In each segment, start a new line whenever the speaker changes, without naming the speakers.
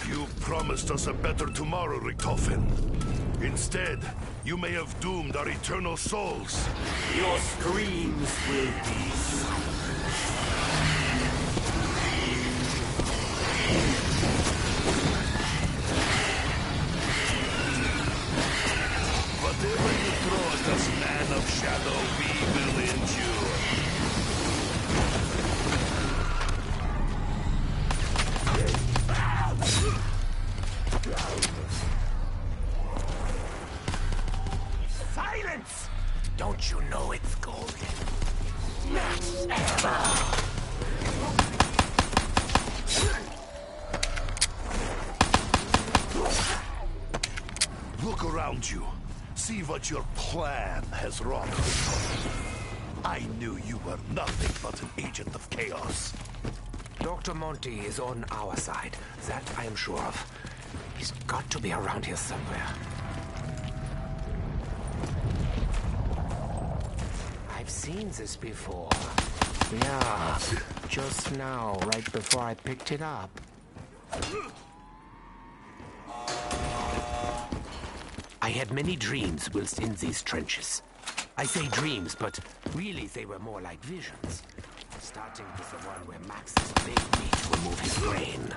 You promised us a better tomorrow, Richtofen. Instead, you may have doomed our eternal souls.
Your screams will be
whatever you throw at us, man of shadow, we will endure.
silence! Don't you know it's golden? Not ever!
Look around you. See what your plan has wrought. I knew you were nothing but an agent of chaos.
Dr. Monty is on our side. That I am sure of. He's got to be around here somewhere. I've seen this before. Yeah, just now, right before I picked it up. I had many dreams whilst in these trenches. I say dreams, but really they were more like visions. Starting with the one where Max's begged me to remove his brain.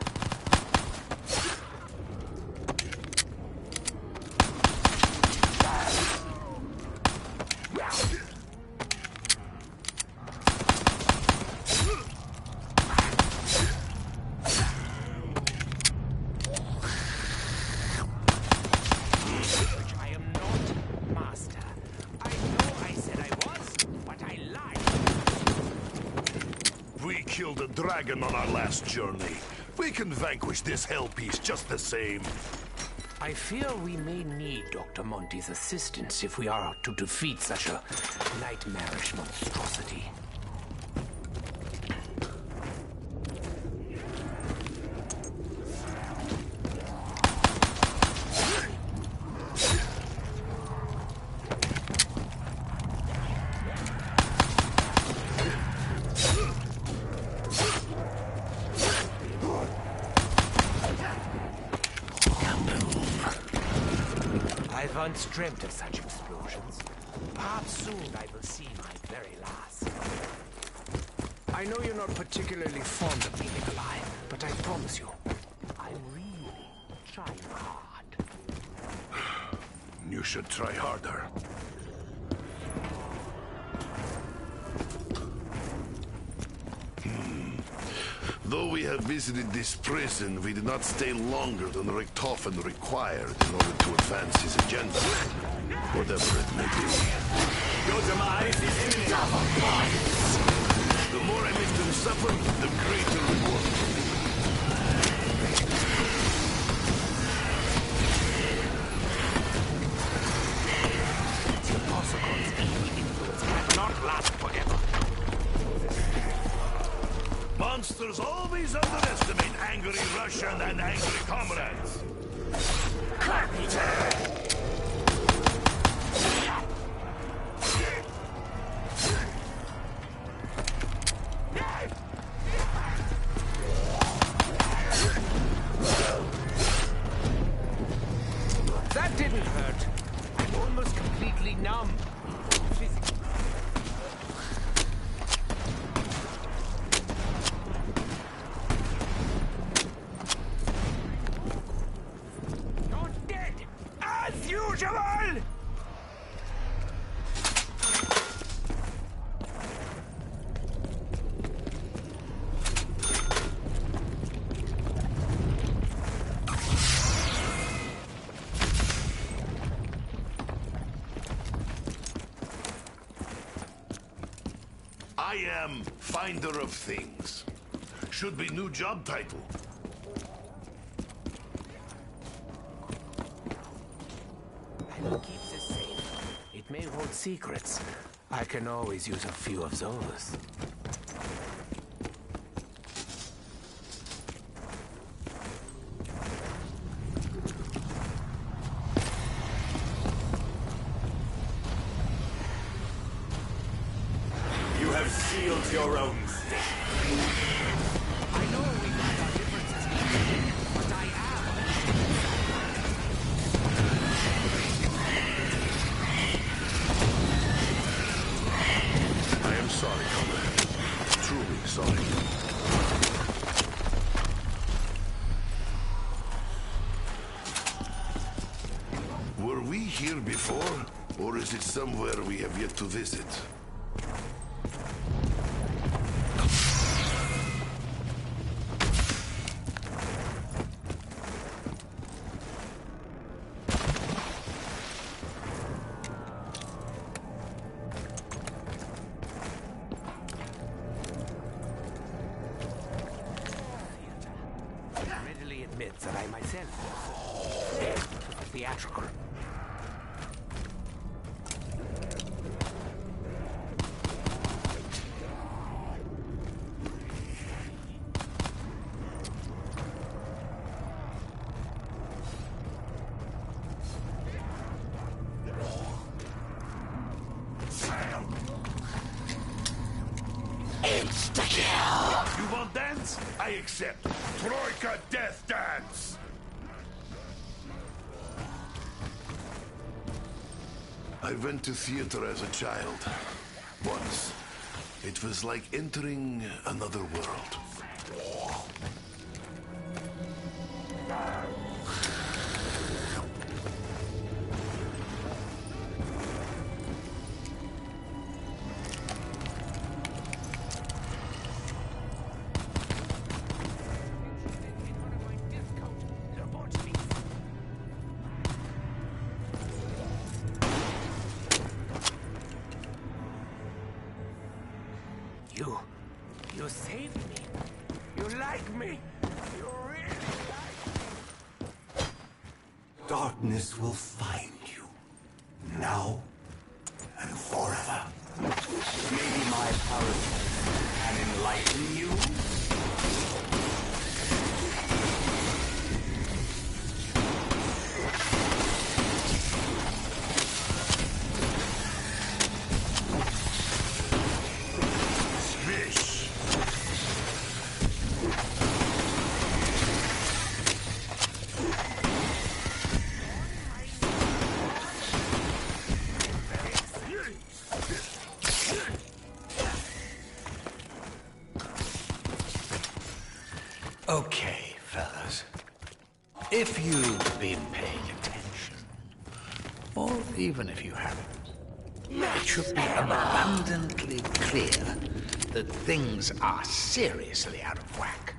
Dragon on our last journey. We can vanquish this hell beast just the same.
I fear we may need Dr. Monty's assistance if we are to defeat such a nightmarish monstrosity. I've once dreamt of such explosions. Perhaps soon I will see my very last. I know you're not particularly fond of me, Nikolai, but I promise you, I'm really trying hard.
You should try harder. Though we have visited this prison, we did not stay longer than Richtofen required in order to advance his agenda. Whatever it may be.
Your demise is imminent.
The more I make them suffer, the greater reward.
The Posocons' evil influence cannot last forever.
Monsters always underestimate angry Russian and angry comrades.
That didn't hurt. I'm almost completely numb. Physically. Usual!
I am Finder of Things. Should be new job title.
Keeps it safe. It may hold secrets. I can always use a few of those.
You have sealed your own fate.
I know we got our differences, but I am
Were we here before? Or is it somewhere we have yet to visit?
Readily admits that I myself was theatrical.
You want dance? I accept. Troika Death Dance! I went to theater as a child. Once. It was like entering another world.
You saved me. You like me. You really like me.
Darkness will find you. Now and forever. Maybe my power can enlighten you?
Okay, fellas. If you've been paying attention, or even if you haven't, it should be abundantly clear that things are seriously out of whack.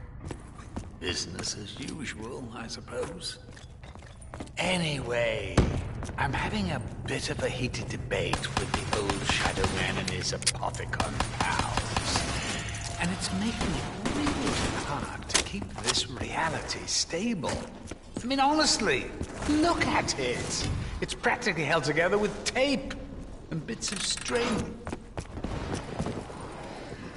Business as usual, I suppose. Anyway, I'm having a bit of a heated debate with the old Shadow Man and his Apothicon pals. And it's making it really hard to keep this reality stable. I mean, honestly, look at it. It's practically held together with tape and bits of string.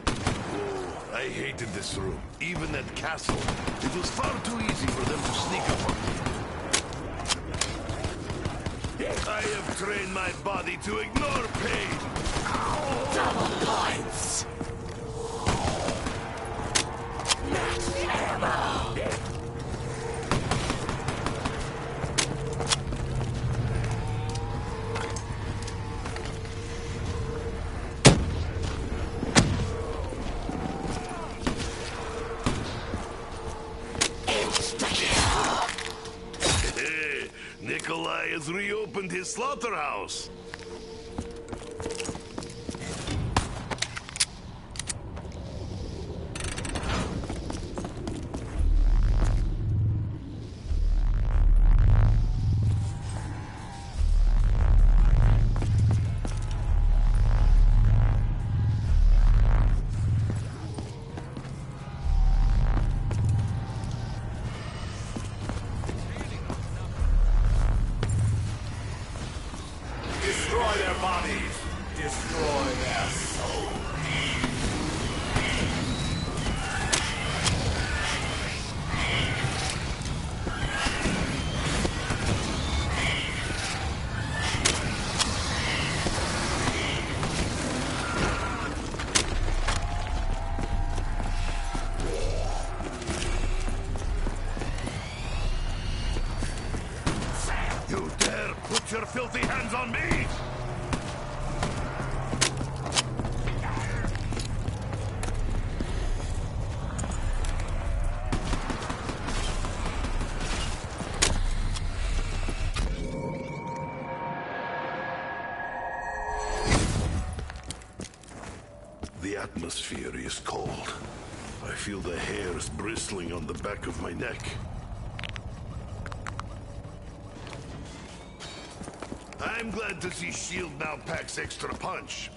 Oh, I hated this room. Even that castle. It was far too easy for them to sneak up on me. I have trained my body to ignore pain.
Double points. Max ammo.
Nikolai has reopened his slaughterhouse.
Destroy their bodies. Destroy their souls.
You dare put your filthy hands on me? atmosphere is cold. I feel the hairs bristling on the back of my neck. I'm glad to see S.H.I.E.L.D. now packs extra punch.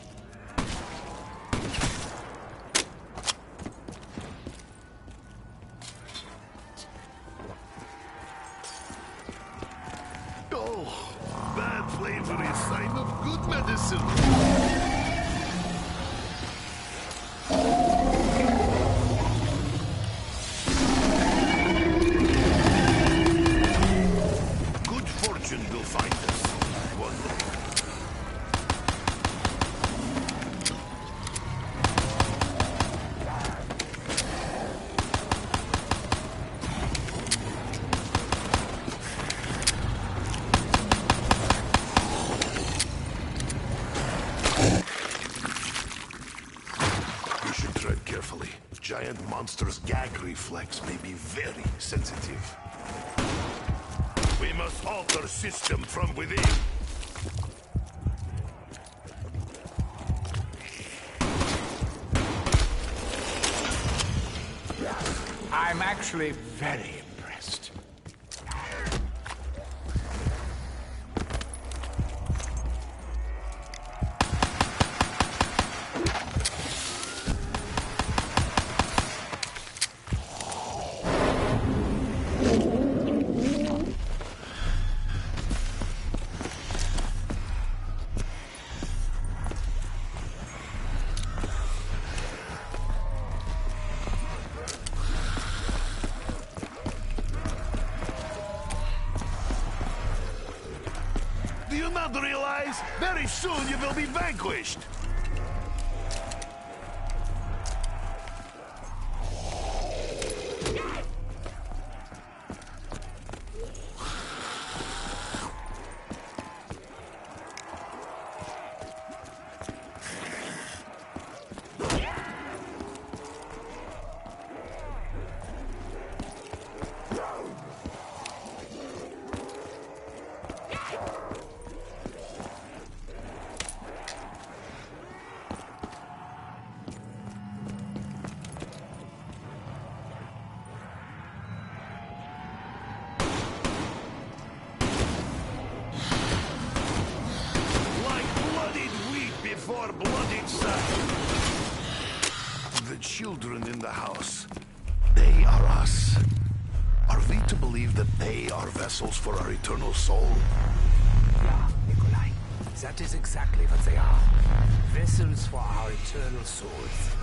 Oh, bad flavor is sign of good medicine. Will find us. One look. We should tread carefully. Giant monsters' gag reflex may be very sensitive. We must alter system from within.
I'm actually very impressed.
Do you not realize? Very soon you will be vanquished. For bloodied side. The children in the house, they are us. Are we to believe that they are vessels for our eternal soul?
Yeah, Nikolai. That is exactly what they are. Vessels for our eternal souls.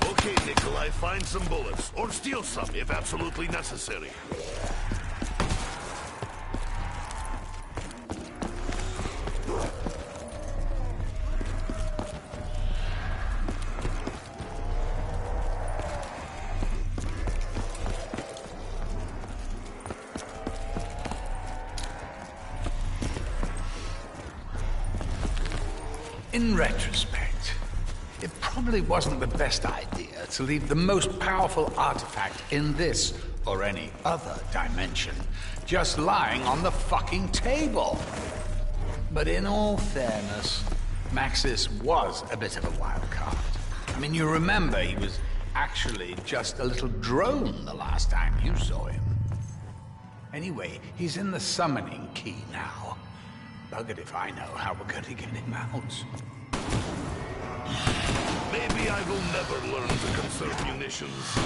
Okay, Nikolai, find some bullets, or steal some if absolutely necessary.
In retrospect, it probably wasn't the best idea to leave the most powerful artifact in this or any other dimension just lying on the fucking table. But in all fairness, Maxis was a bit of a wild card. I mean, you remember he was actually just a little drone the last time you saw him. Anyway, he's in the summoning key now. Buggered if I know how we're going to get him out.
Maybe I will never learn to conserve munitions.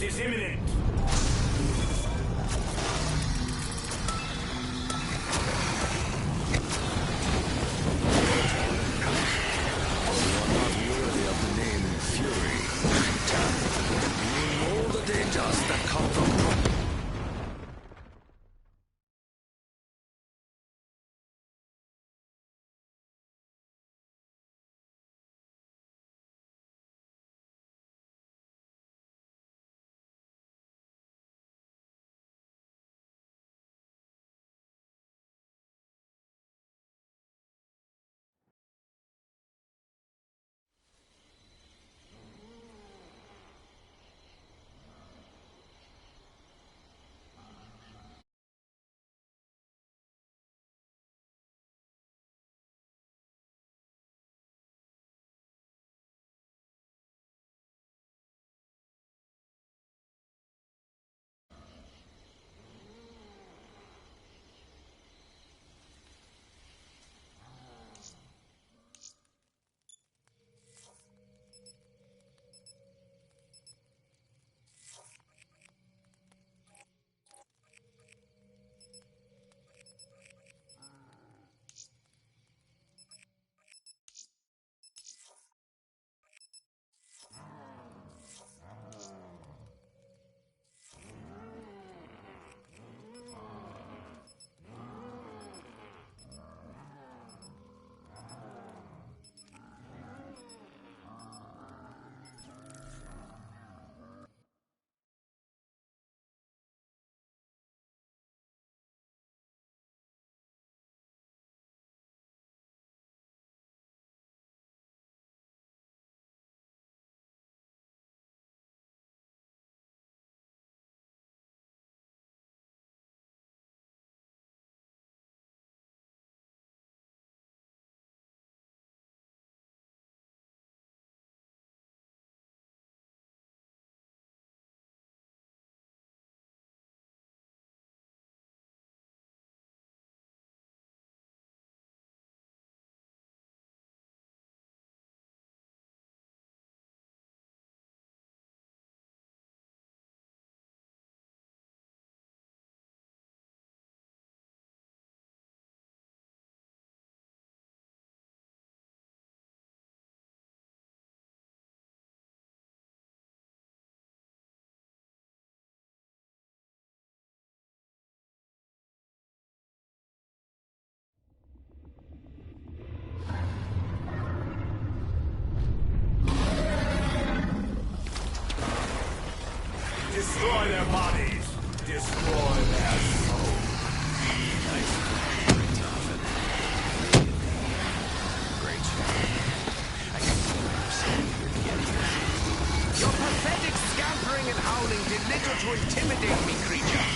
Crisis is imminent. Destroy their bodies. Destroy their souls.
Great job. I can feel yourself getting here.
Your pathetic scampering and howling did little to intimidate me, creature.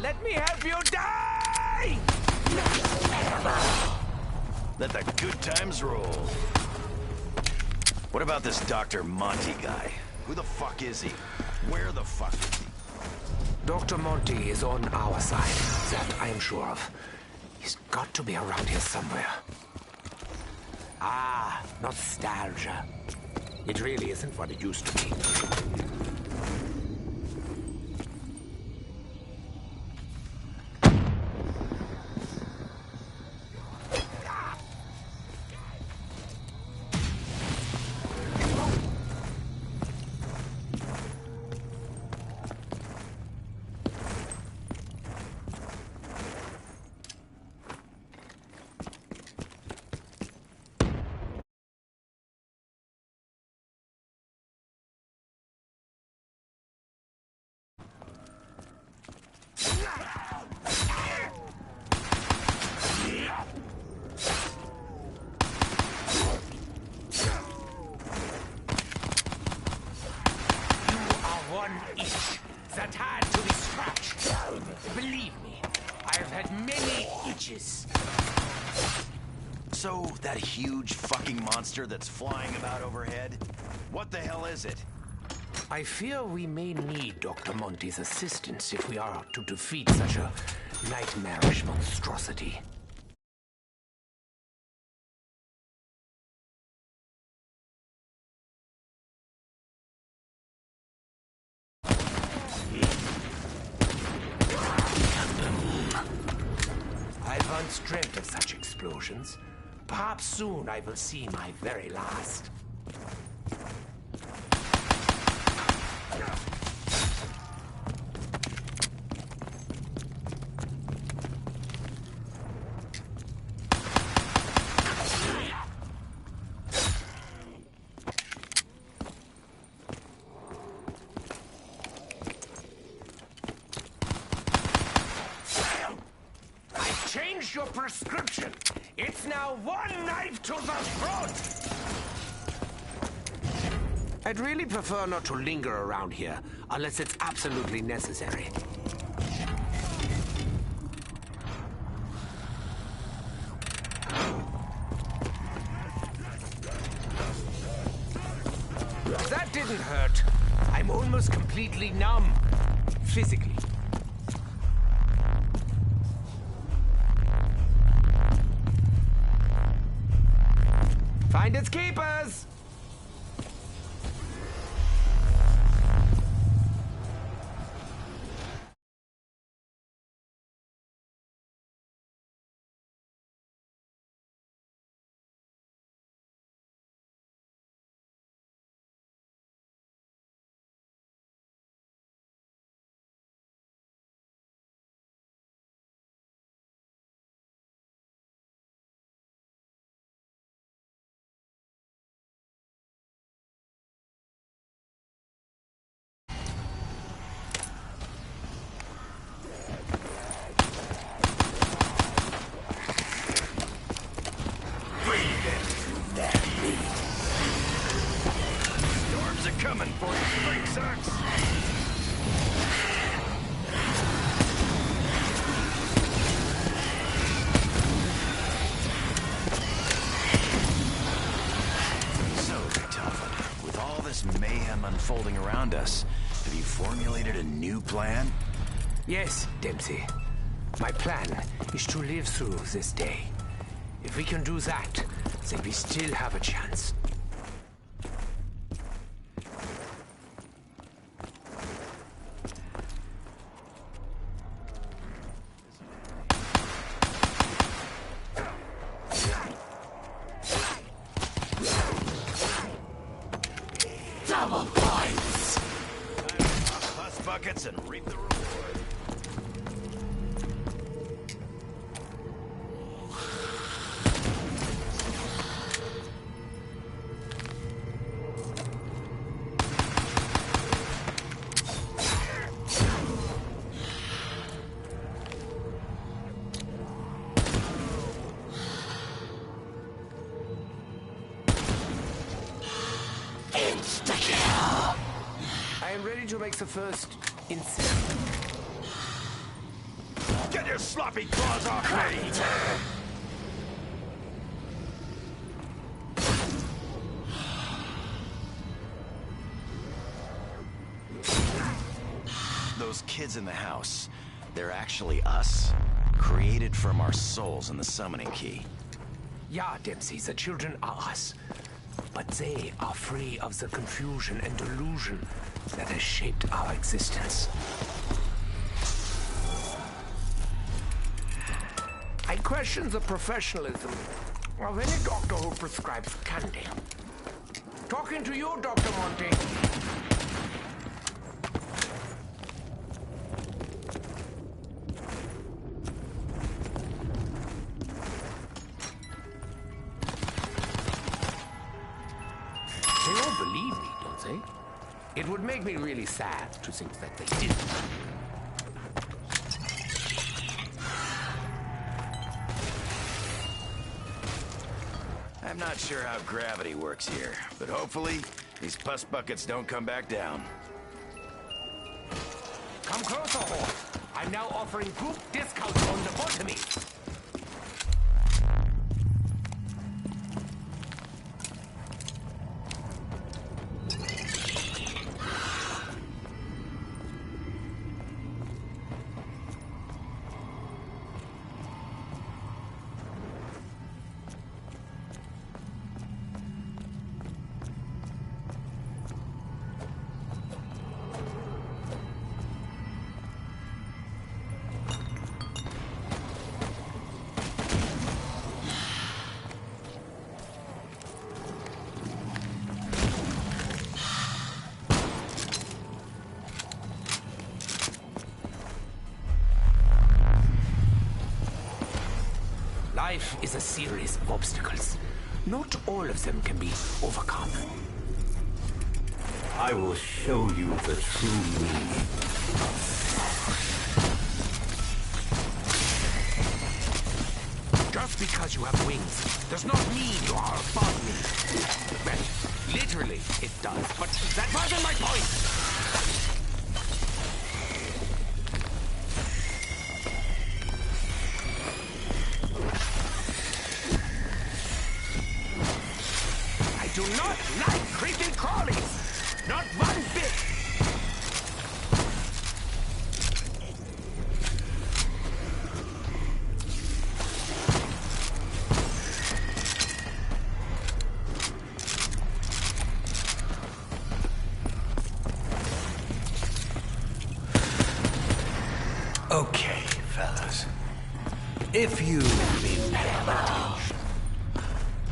Let me help you die!
Let the good times roll. What about this Dr. Monty guy? Who the fuck is he? Where the fuck is he?
Dr. Monty is on our side. That I am sure of. He's got to be around here somewhere. Ah, nostalgia. It really isn't what it used to be. ages.
So, that huge fucking monster that's flying about overhead? What the hell is it?
I fear we may need Dr. Monty's assistance if we are to defeat such a nightmarish monstrosity. I've once dreamt of such explosions. Perhaps soon I will see my very last. Change your prescription. It's now one knife to the throat. I'd really prefer not to linger around here unless it's absolutely necessary. That didn't hurt. I'm almost completely numb. Physically. Find its keepers!
Coming for you, spring socks! So, tough. With all this mayhem unfolding around us, have you formulated a new plan?
Yes, Dempsey. My plan is to live through this day. If we can do that, then we still have a chance.
Double points! Bust buckets and reap the reward.
I am ready to make the first incision.
Get your sloppy claws off me! Those kids in the house, they're actually us, created from our souls in the summoning key.
Yeah, Dempsey, the children are us. But they are free of the confusion and delusion that has shaped our existence. I question the professionalism of any doctor who prescribes candy. Talking to you, Dr. Monty. They don't believe me, don't they? It would make me really sad to think that they didn't.
I'm not sure how gravity works here, but hopefully these pus buckets don't come back down.
Come closer, Horde. I'm now offering group discounts on lobotomy. Life is a series of obstacles. Not all of them can be overcome.
I will show you the true meaning.
Just because you have wings does not mean you are above me. Well, literally it does, but that wasn't my point! I do not like creepy crawlies! Not one bit!
Okay, fellas. If you've been paying attention,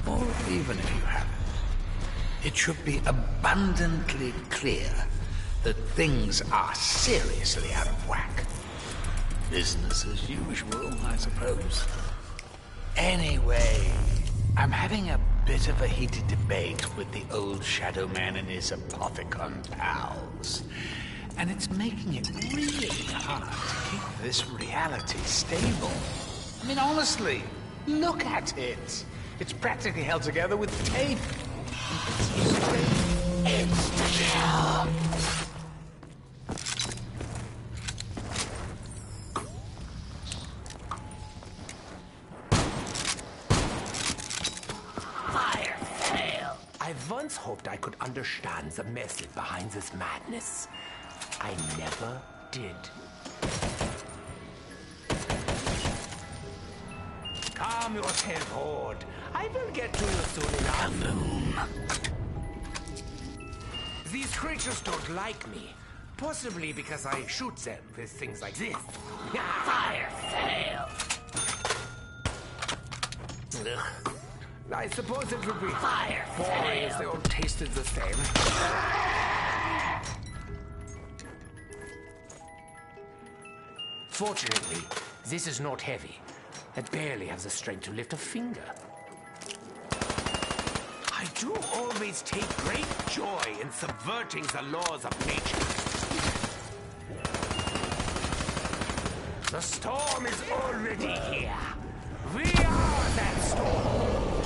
or even if you haven't, it should be abundantly clear that things are seriously out of whack. Business as usual, I suppose. Anyway, I'm having a bit of a heated debate with the old Shadow Man and his Apothicon pals. And it's making it really hard to keep this reality stable. I mean, honestly, look at it. It's practically held together with tape.
Fire fail. I once hoped I could understand the message behind this madness. I never did. Calm yourself, Horde. I will get to you soon enough. These creatures don't like me. Possibly because I shoot them with things like this. Fire fail. Ugh. I suppose it would be fire boring if they all tasted the same. Fortunately, this is not heavy. I barely have the strength to lift a finger. I do always take great joy in subverting the laws of nature. The storm is already here. We are that storm.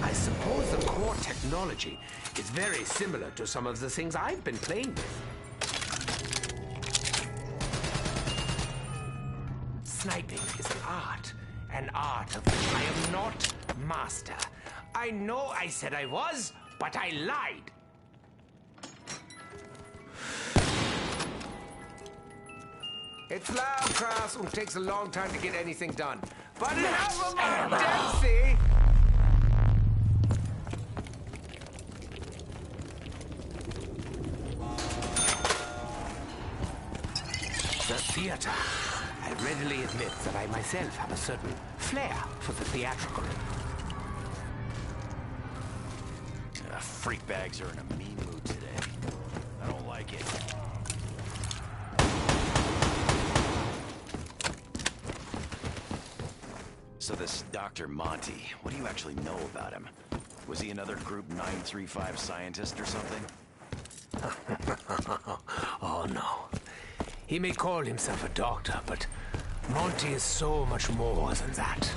I suppose the core technology is very similar to some of the things I've been playing with. Sniping is an art of which I am not master. I know I said I was, but I lied. It's loud, Kraus, and takes a long time to get anything done. But enough of my Dempsey! The theater. I readily admit that I myself have a certain flair for the theatrical.
Freak bags are in a mean mood today. I don't like it. So this Dr. Monty, what do you actually know about him? Was he another Group 935 scientist or something?
Oh, no. He may call himself a doctor, but Monty is so much more than that.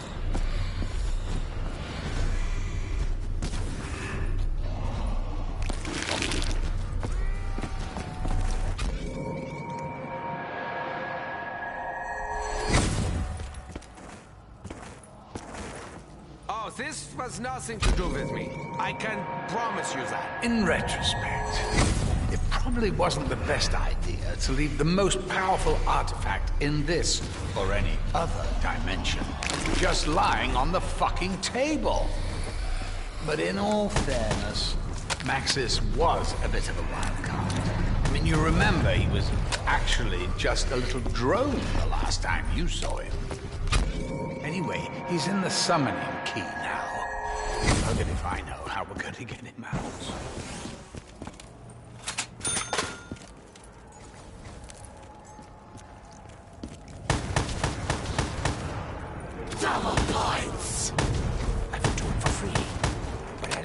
Oh, this was nothing to do with me. I can promise you that.
In retrospect, it probably wasn't the best idea to leave the most powerful artifact in this or any other dimension just lying on the fucking table. But in all fairness, Maxis was a bit of a wild card. I mean, you remember he was actually just a little drone the last time you saw him. Anyway, he's in the summoning key now. Forget if I know how we're going to get him out.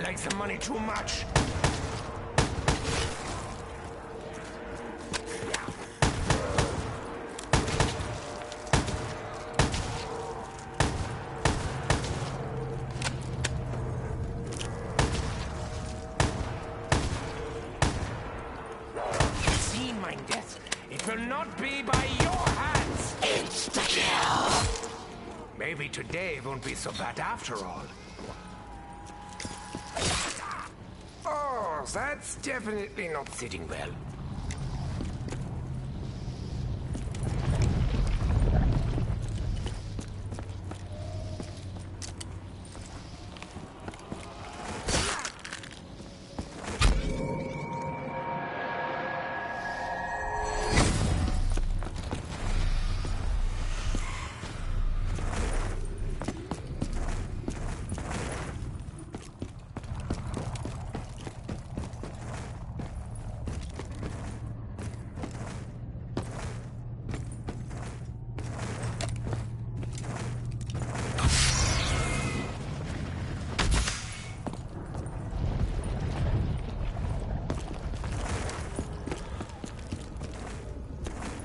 like the money too much. Seen my death. It will not be by your hands.
Insta-kill!
Maybe today won't be so bad after all. Oh, that's definitely not sitting well.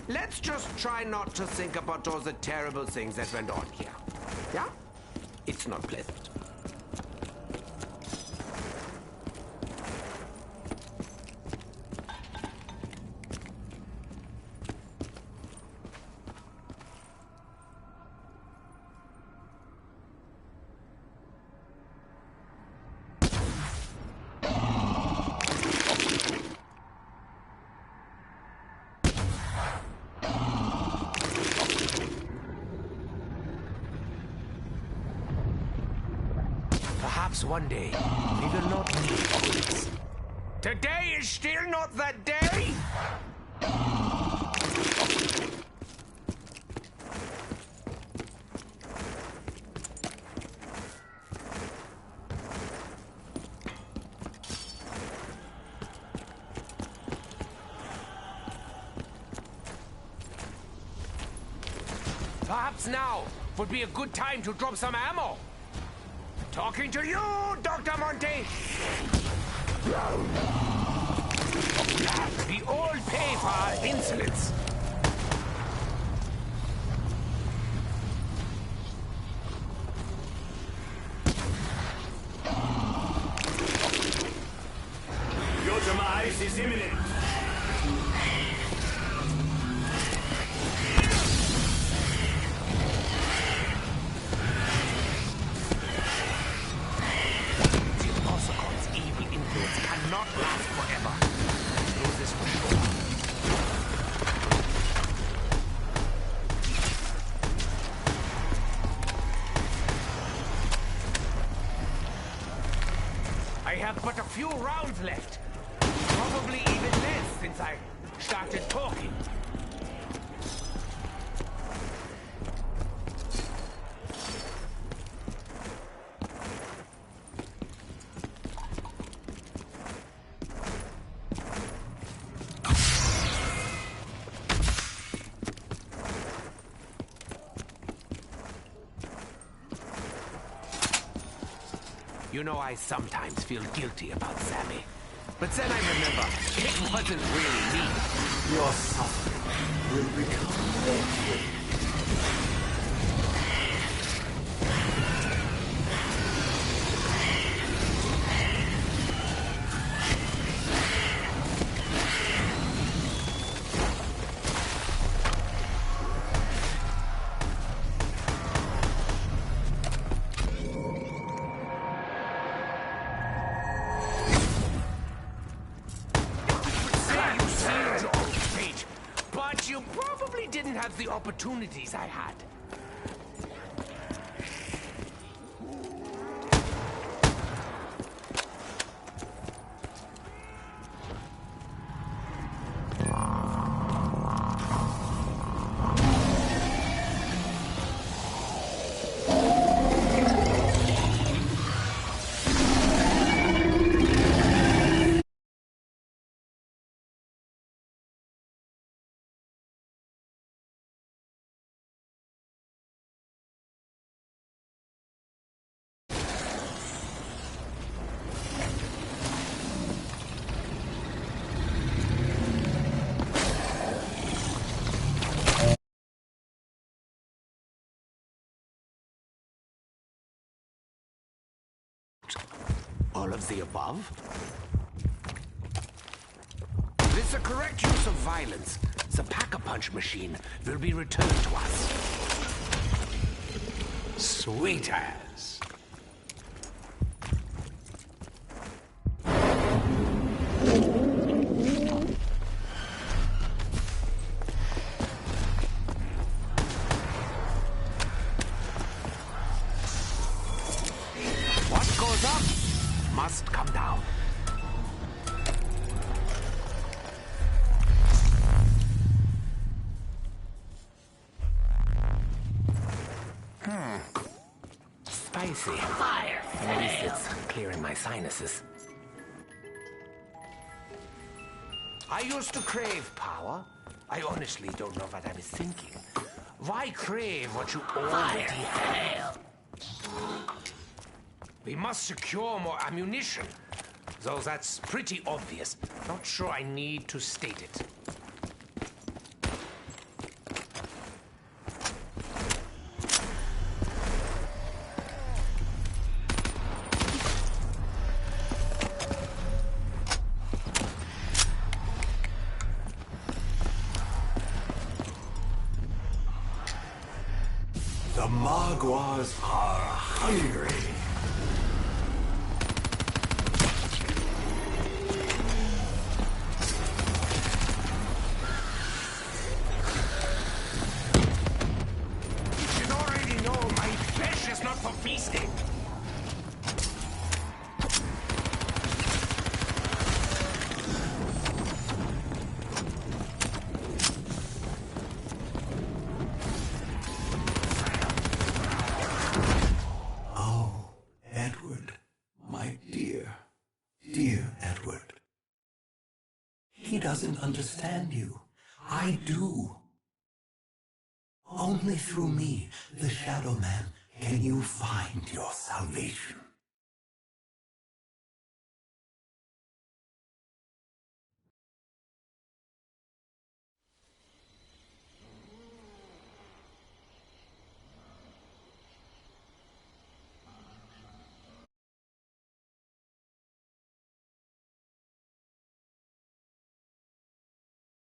Let's just try not to think about all the terrible things that went on here. Yeah? It's not pleasant. Perhaps one day, we will not need all this. Today is still not that day! Perhaps now would be a good time to drop some ammo. Talking to you, Dr. Monty! We all pay for our insolence.
Your demise is imminent.
Cannot last forever. Lose this for sure. I have but a few rounds left. Probably even less since I started talking. You know, I sometimes feel guilty about Sammy. But then I remember, it wasn't really me.
Your suffering will become their
you probably didn't have the opportunities I had. of the above. With the correct use of violence, the Pack-a-Punch machine will be returned to us.
Sweet ass.
What goes up must come down. Spicy. Fire. At least it's clearing my sinuses. I used to crave power. I honestly don't know what I was thinking. Why crave what you already have? We must secure more ammunition. Though that's pretty obvious. Not sure I need to state it.
The Magwas are hungry.
You should already know my flesh is not for feasting.
Edward, my dear, dear Edward. He doesn't understand you. I do. Only through me, the Shadow Man, can you find your salvation.